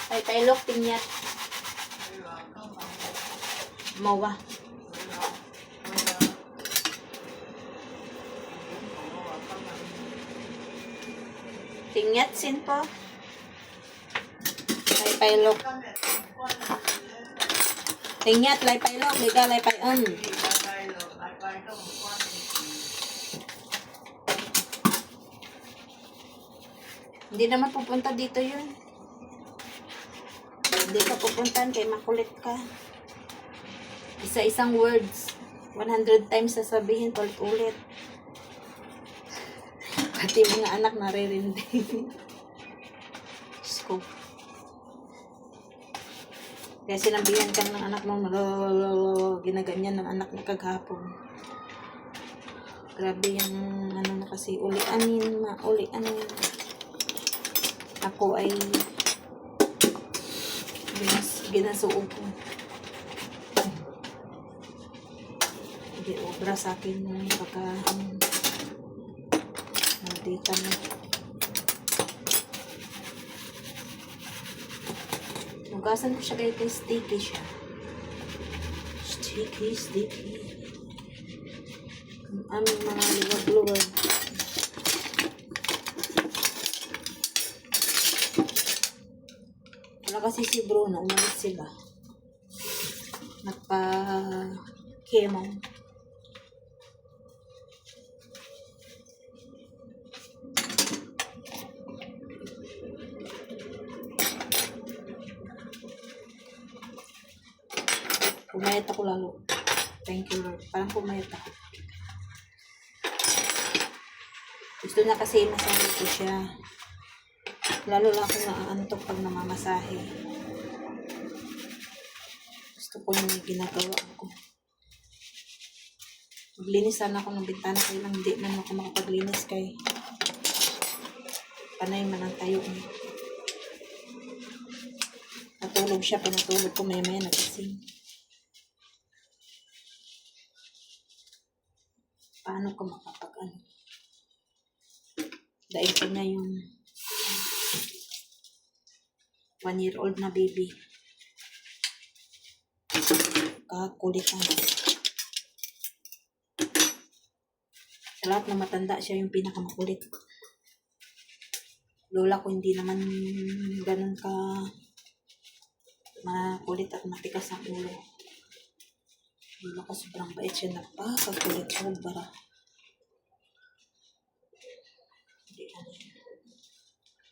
Ay, taylok, tinyat. Mawa. Tinyat sin po. Ay, taylok. Tinyat, lay paylok, liga, lay payon. Hindi naman pupunta dito yun. Hindi ka pupuntahan kay makulit ka. Isa-isang words. 100 times sasabihin, ulit-ulit. Pati mga anak naririndi. Scoop. Kaya sinabihan ka ng anak mo, ginaganyan ng anak mo kaghapon. Grabe yung ano na kasi, uli-anin. Ako ay ginasuo ko. Hindi obra sa akin ng pagka nandita na. Hugasan ko siya kay sticky siya. Sticky. Ang aming mga luwag-luwag. Wala kasi si Bruno, umalis sila. Nagpa-chemo. Pumayat ako lalo. Thank you, Lord. Parang pumayat ako. Gusto na kasi masahe ko siya. Lalo lang ako naaantok pag namamasahe. Gusto ko yung ginagawa ko. Maglinis sana ako ng bintana kaya lang hindi naman ako makapaglinis kay panay man ang tayo. Natulog siya, pinatulog ko maya-maya nagising. Paano ko makapag-ano? Dahil ko na yung 1-year-old na baby. Kakulit ang sa lahat na matanda siya yung pinakamakulit. Lola ko hindi naman ganun ka makulit at matikas ang ulo. Lola ko sobrang bait siya, napakakulit sobra.